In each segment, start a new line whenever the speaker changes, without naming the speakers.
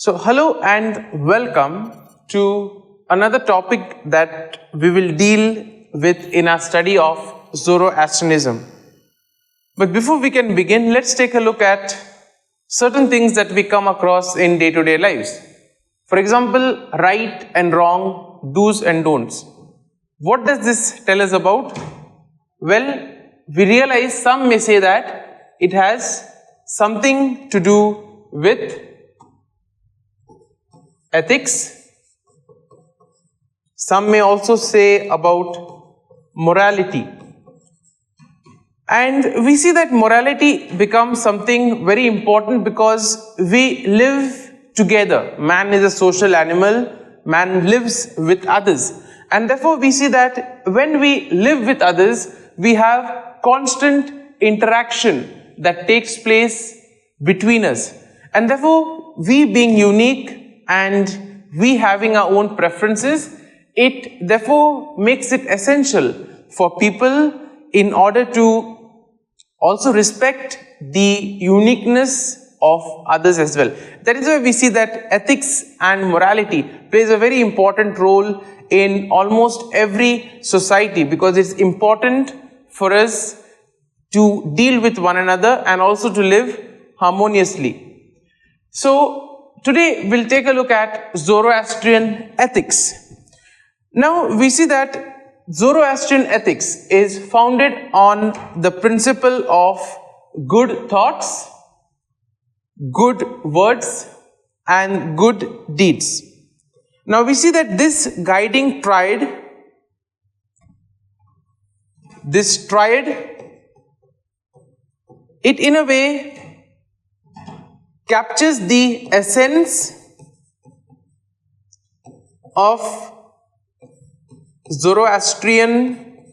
So, hello and welcome to another topic that we will deal with in our study of Zoroastrianism. But before we can begin, let's take a look at certain things that we come across in day-to-day lives. For example, right and wrong, do's and don'ts. What does this tell us about? Well, we realize some may say that it has something to do with ethics. Some may also say about morality. And we see that morality becomes something very important because we live together. Man is a social animal. Man lives with others. And therefore we see that when we live with others, we have constant interaction that takes place between us. And therefore we being unique and we having our own preferences, it therefore makes it essential for people in order to also respect the uniqueness of others as well. That is why we see that ethics and morality plays a very important role in almost every society, because it's important for us to deal with one another and also to live harmoniously. So today we'll take a look at Zoroastrian ethics. Now we see that Zoroastrian ethics is founded on the principle of good thoughts, good words and good deeds. Now we see that this guiding triad, it in a way captures the essence of Zoroastrian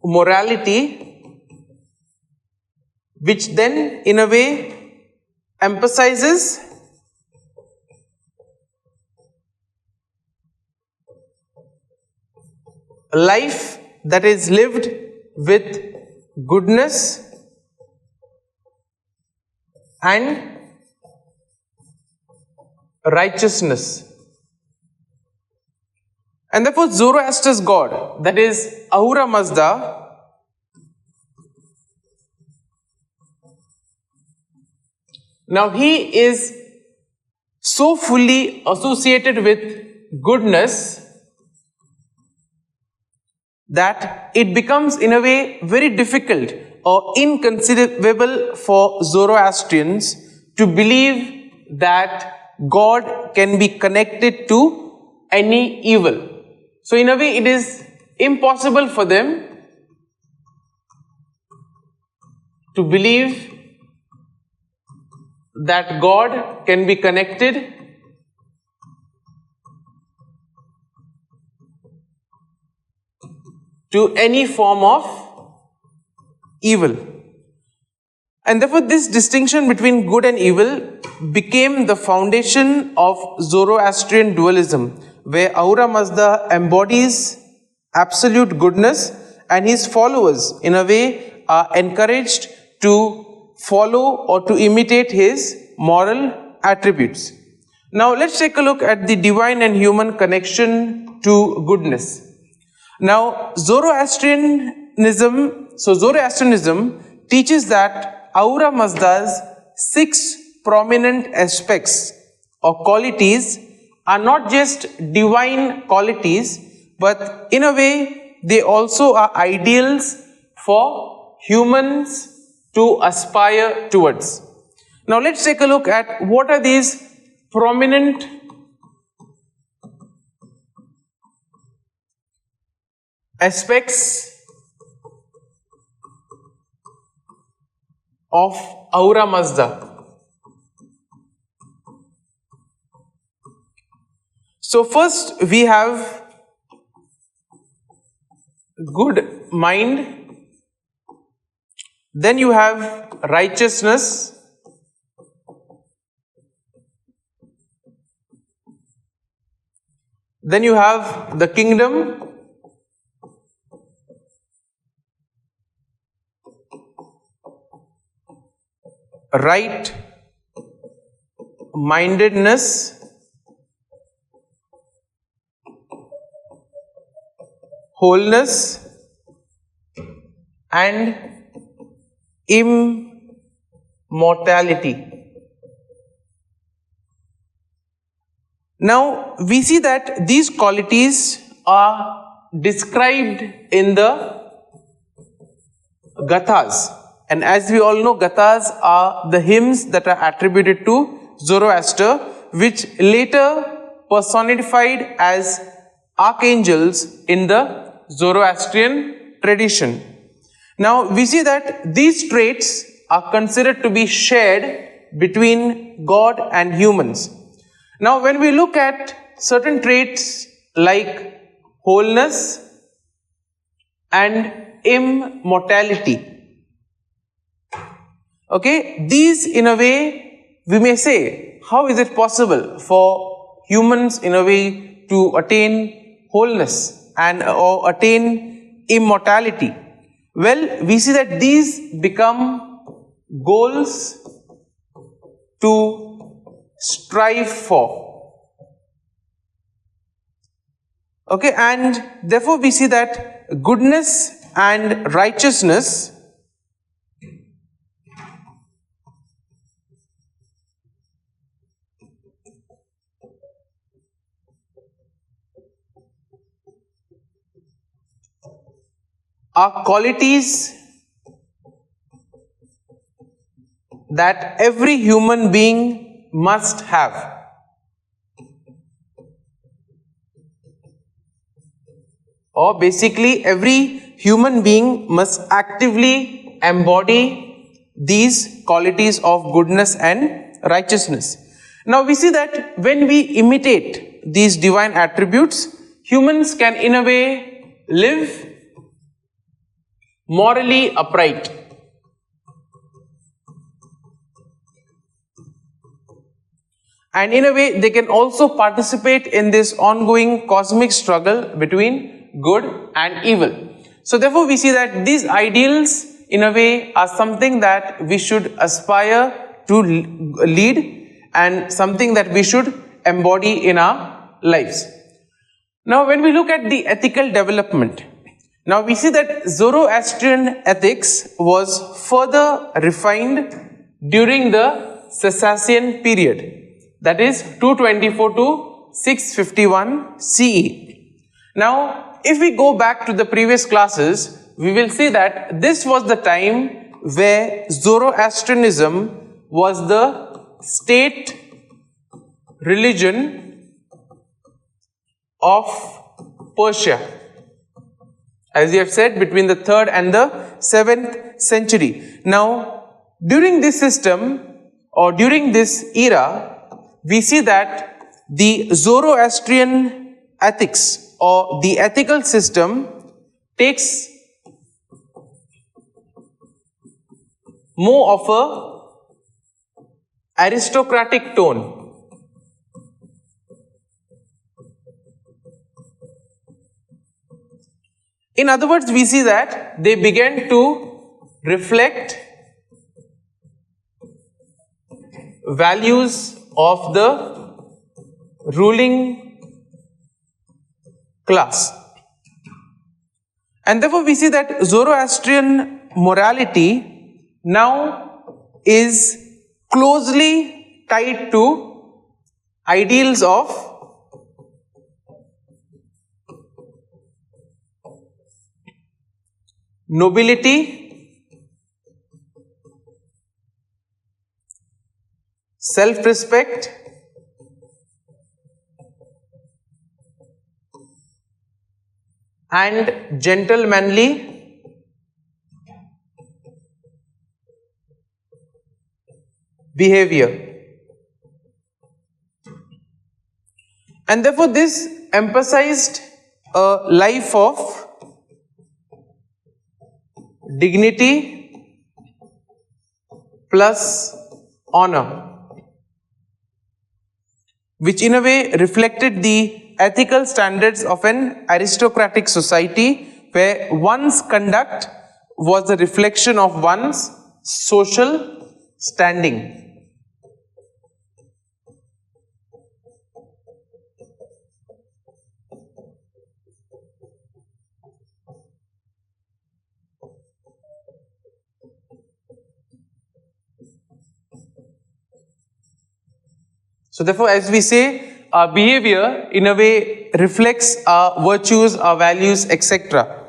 morality, which then in a way emphasizes a life that is lived with goodness and righteousness. And therefore Zoroaster's god, that is Ahura Mazda, now he is so fully associated with goodness that it becomes in a way very difficult or inconceivable for Zoroastrians to believe that God can be connected to any evil. So in a way it is impossible for them to believe that God can be connected to any form of evil. And therefore this distinction between good and evil became the foundation of Zoroastrian dualism, where Ahura Mazda embodies absolute goodness and his followers in a way are encouraged to follow or to imitate his moral attributes. Now let's take a look at the divine and human connection to goodness. Now Zoroastrianism teaches that Ahura Mazda's 6 prominent aspects or qualities are not just divine qualities, but in a way they also are ideals for humans to aspire towards. Now let's take a look at what are these prominent aspects of Ahura Mazda. So first we have good mind, then you have righteousness, then you have the kingdom, right mindedness, wholeness, and immortality. Now, we see that these qualities are described in the Gathas. And as we all know, Gathas are the hymns that are attributed to Zoroaster, which later personified as archangels in the Zoroastrian tradition. Now, we see that these traits are considered to be shared between God and humans. Now, when we look at certain traits like wholeness and immortality, okay, these in a way we may say, how is it possible for humans in a way to attain wholeness and or attain immortality? Well, we see that these become goals to strive for. Okay, and therefore we see that goodness and righteousness are qualities that every human being must have. Or basically, every human being must actively embody these qualities of goodness and righteousness. Now, we see that when we imitate these divine attributes, humans can in a way live morally upright. And in a way, they can also participate in this ongoing cosmic struggle between good and evil. So therefore, we see that these ideals in a way are something that we should aspire to lead and something that we should embody in our lives. Now, when we look at the ethical development, now we see that Zoroastrian ethics was further refined during the Sassanian period, that is 224 to 651 CE. Now, if we go back to the previous classes, we will see that this was the time where Zoroastrianism was the state religion of Persia. As we have said, between the 3rd and the 7th century. Now, during this system or during this era, we see that the Zoroastrian ethics or the ethical system takes more of a aristocratic tone. In other words, we see that they began to reflect values of the ruling class. And therefore, we see that Zoroastrian morality now is closely tied to ideals of nobility, self-respect, and gentlemanly behavior. And therefore, this emphasized a life of dignity plus honor, which in a way reflected the ethical standards of an aristocratic society where one's conduct was a reflection of one's social standing. So therefore, as we say, our behavior in a way reflects our virtues, our values, etc.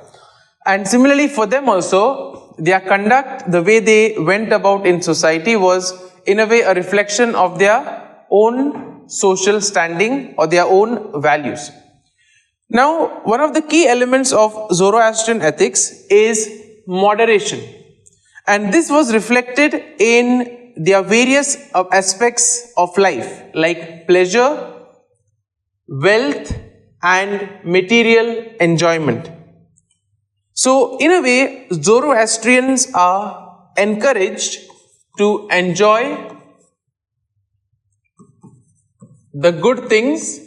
And similarly for them also, their conduct, the way they went about in society was in a way a reflection of their own social standing or their own values. Now, one of the key elements of Zoroastrian ethics is moderation. And this was reflected in their various aspects of life like pleasure, wealth and material enjoyment. So in a way, Zoroastrians are encouraged to enjoy the good things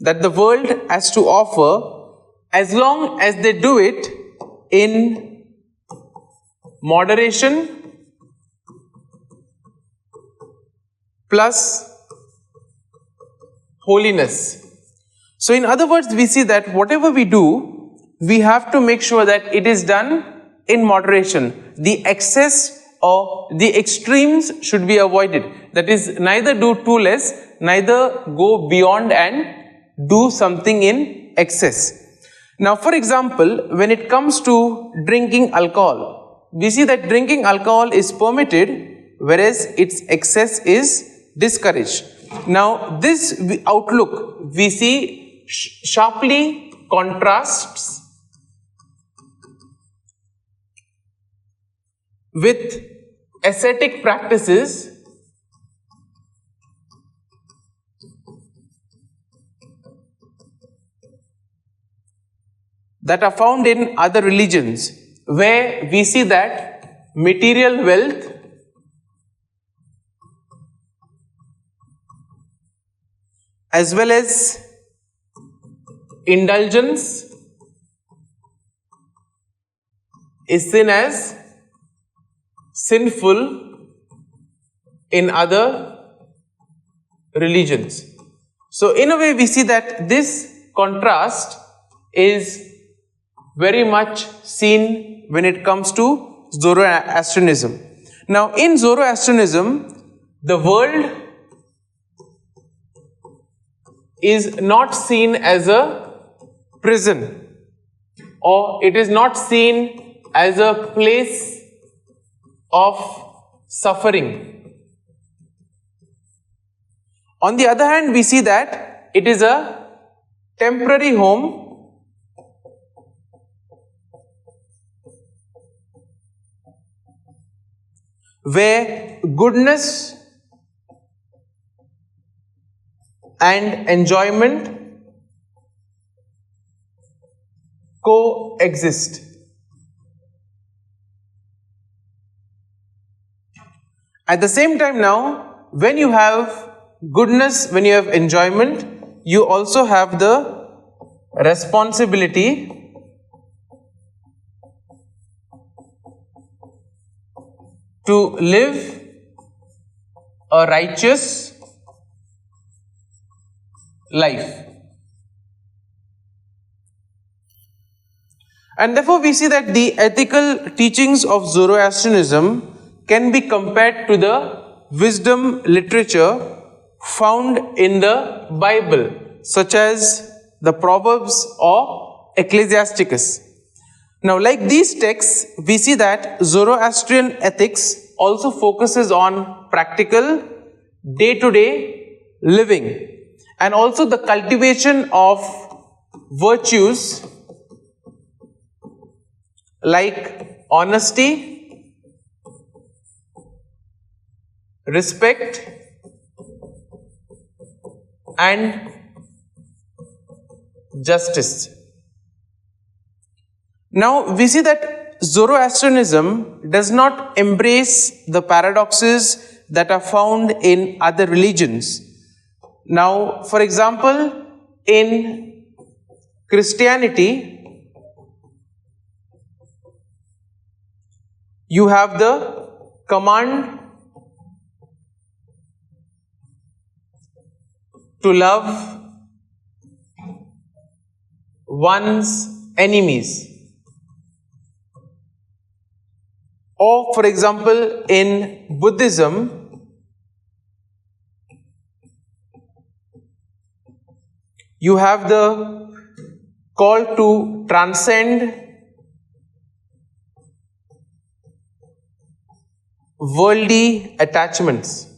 that the world has to offer, as long as they do it in moderation plus holiness. So in other words, we see that whatever we do, we have to make sure that it is done in moderation. The excess or the extremes should be avoided. That is, neither do too less, neither go beyond and do something in excess. Now, for example, when it comes to drinking alcohol, we see that drinking alcohol is permitted, whereas its excess is discouraged. Now, this outlook we see sharply contrasts with ascetic practices that are found in other religions, where we see that material wealth as well as indulgence is seen as sinful in other religions. So in a way we see that this contrast is very much seen when it comes to Zoroastrianism. Now in Zoroastrianism, the world is not seen as a prison, or it is not seen as a place of suffering. On the other hand, we see that it is a temporary home where goodness and enjoyment coexist. At the same time now, when you have goodness, when you have enjoyment, you also have the responsibility to live a righteous life. And therefore we see that the ethical teachings of Zoroastrianism can be compared to the wisdom literature found in the Bible, such as the Proverbs or Ecclesiasticus. Now, like these texts, we see that Zoroastrian ethics also focuses on practical, day-to-day living, and also the cultivation of virtues like honesty, respect, and justice. Now, we see that Zoroastrianism does not embrace the paradoxes that are found in other religions. Now, for example, in Christianity, You have the command to love one's enemies. Or, for example, in Buddhism, you have the call to transcend worldly attachments.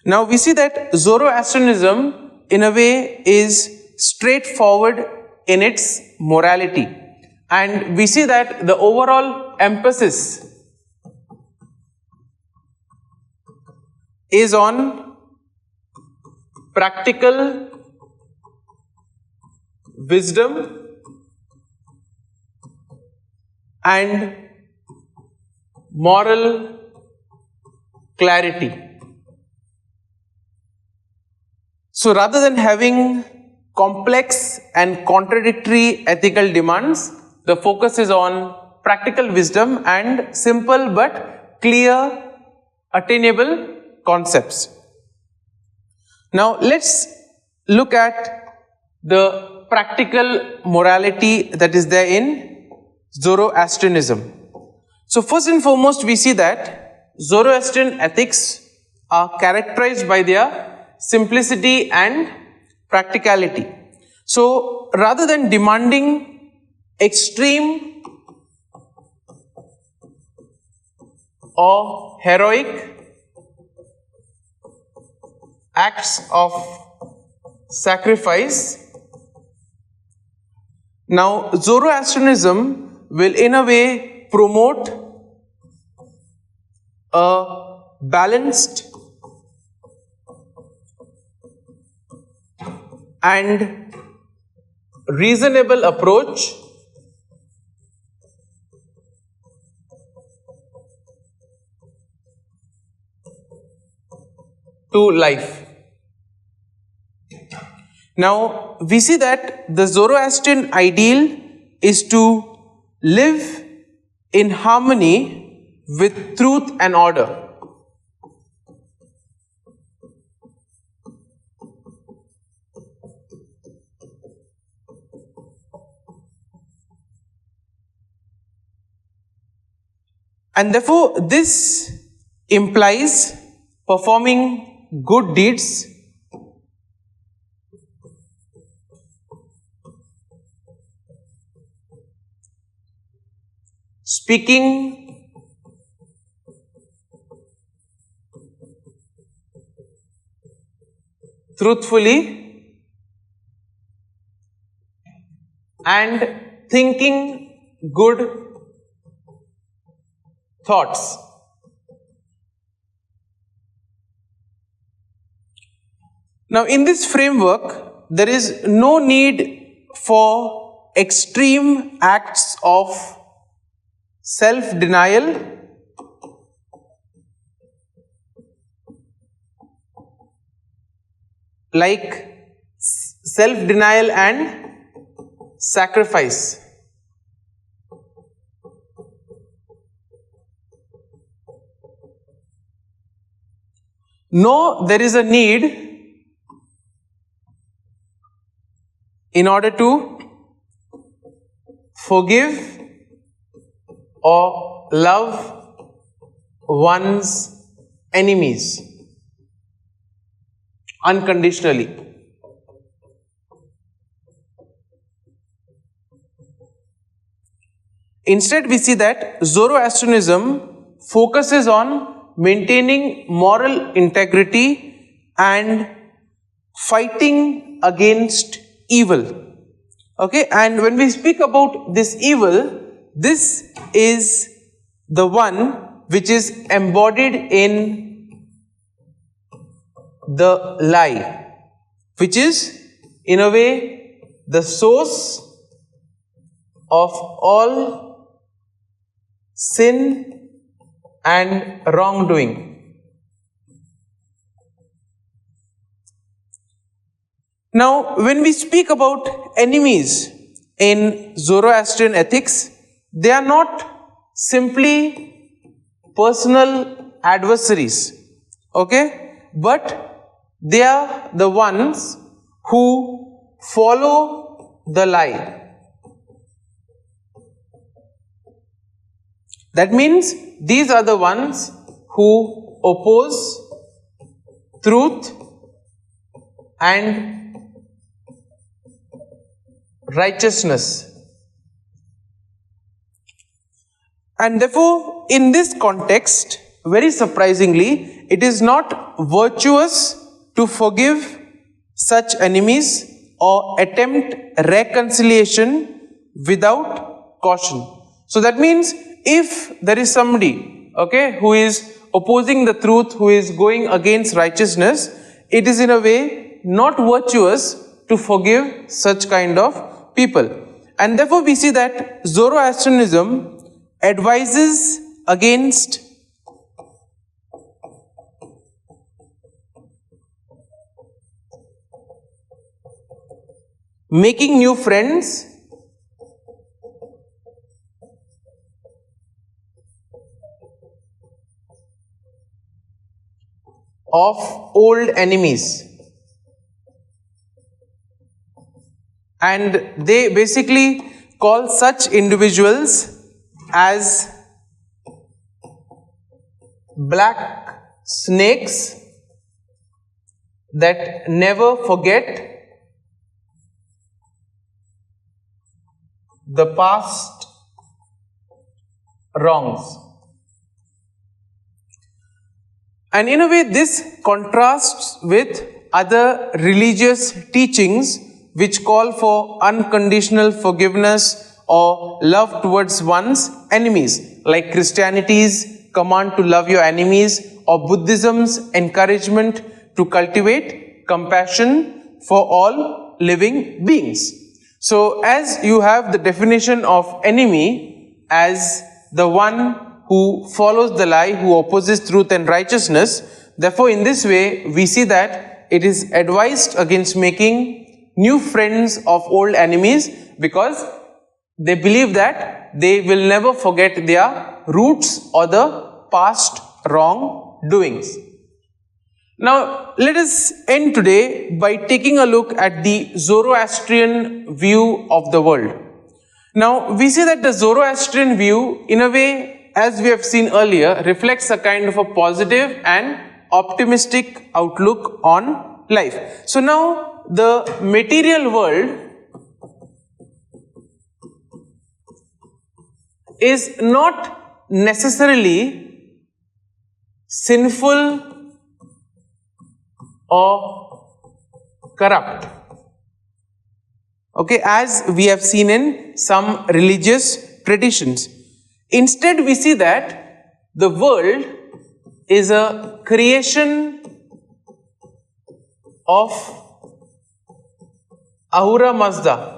Now we see that Zoroastrianism in a way is straightforward in its morality, and we see that the overall emphasis is on practical wisdom and moral clarity. So rather than having complex and contradictory ethical demands, the focus is on practical wisdom and simple but clear, attainable concepts. Now let's look at the practical morality that is there in Zoroastrianism. So first and foremost, we see that Zoroastrian ethics are characterized by their simplicity and practicality. So rather than demanding extreme or heroic acts of sacrifice, now Zoroastrianism will in a way promote a balanced and reasonable approach to life. Now we see that the Zoroastrian ideal is to live in harmony with truth and order. And therefore, this implies performing good deeds, speaking truthfully, and thinking good thoughts. Now in this framework, there is no need for extreme acts of self-denial like self-denial and sacrifice. No, there is a need in order to forgive or love one's enemies unconditionally. Instead, we see that Zoroastrianism focuses on maintaining moral integrity and fighting against evil. Okay, and when we speak about this evil, this is the one which is embodied in the lie, which is in a way the source of all sin and wrongdoing. Now, when we speak about enemies, in Zoroastrian ethics, they are not simply personal adversaries, okay, but they are the ones who follow the lie. That means these are the ones who oppose truth and righteousness. And therefore, in this context, very surprisingly, it is not virtuous to forgive such enemies or attempt reconciliation without caution. So that means if there is somebody, okay, who is opposing the truth, who is going against righteousness, it is in a way not virtuous to forgive such kind of people. And therefore we see that Zoroastrianism advises against making new friends of old enemies. And they basically call such individuals as black snakes that never forget the past wrongs. And in a way, this contrasts with other religious teachings which call for unconditional forgiveness or love towards one's enemies, like Christianity's command to love your enemies or Buddhism's encouragement to cultivate compassion for all living beings. So as you have the definition of enemy as the one who follows the lie, who opposes truth and righteousness, therefore in this way we see that it is advised against making new friends of old enemies, because they believe that they will never forget their roots or the past wrongdoings. Now let us end today by taking a look at the Zoroastrian view of the world. Now we see that the Zoroastrian view, in a way, as we have seen earlier, reflects a kind of a positive and optimistic outlook on life. So now the material world is not necessarily sinful or corrupt, okay, as we have seen in some religious traditions. Instead, we see that the world is a creation of Ahura Mazda.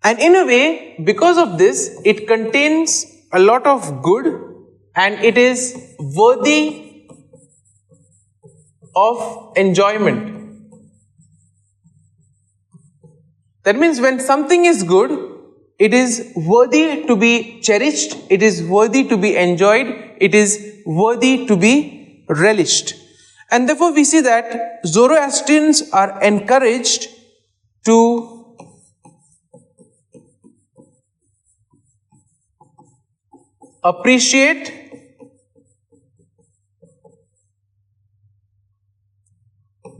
And in a way, because of this, it contains a lot of good and it is worthy of enjoyment. That means when something is good, it is worthy to be cherished, it is worthy to be enjoyed, it is worthy to be relished. And therefore we see that Zoroastrians are encouraged to appreciate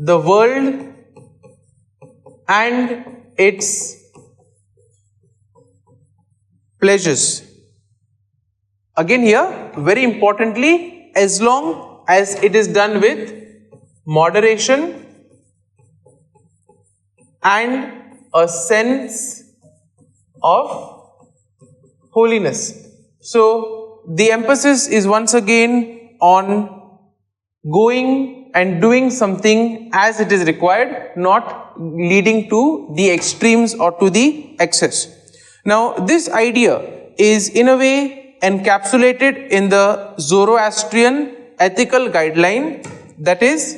the world and its pleasures. Again here, very importantly, as long as it is done with moderation and a sense of holiness. So the emphasis is once again on going and doing something as it is required, not leading to the extremes or to the excess. Now this idea is in a way encapsulated in the Zoroastrian ethical guideline, that is,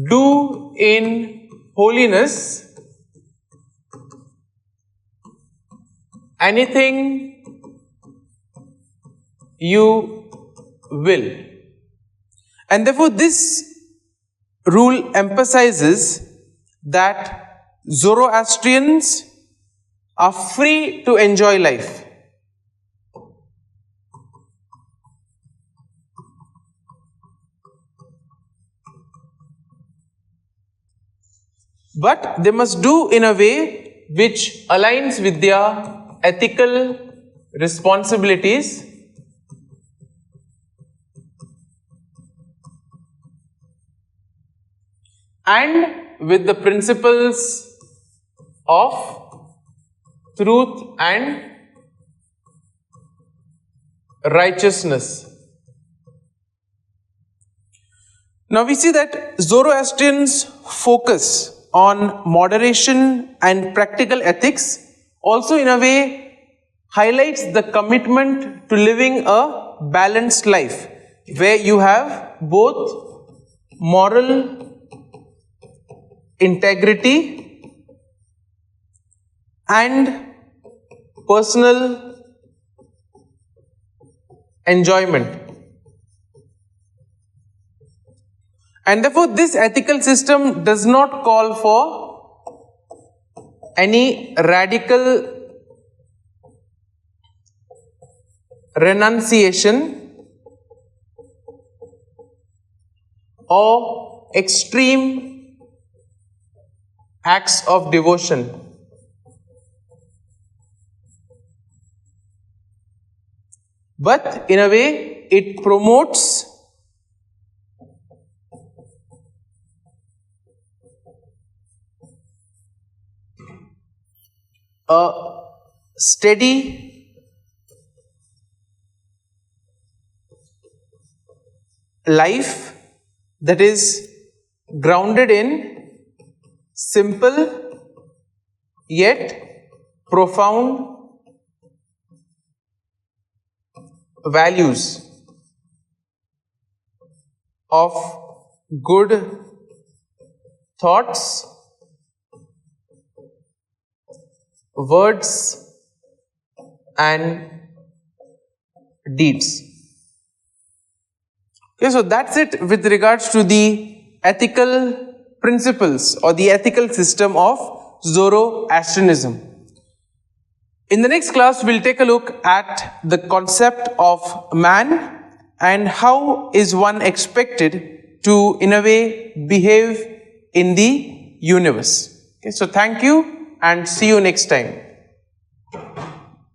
do in holiness anything you will. And therefore this rule emphasizes that Zoroastrians are free to enjoy life. But they must do in a way which aligns with their ethical responsibilities and with the principles of truth and righteousness. Now we see that Zoroastrians focus on moderation and practical ethics, also in a way highlights the commitment to living a balanced life where you have both moral integrity and personal enjoyment. And therefore this ethical system does not call for any radical renunciation or extreme acts of devotion. But in a way it promotes a steady life that is grounded in simple yet profound values of good thoughts, words and deeds. Okay, so that's it with regards to the ethical principles or the ethical system of Zoroastrianism. In the next class, we'll take a look at the concept of man and how is one expected to, in a way, behave in the universe. Okay, so thank you and see you next time.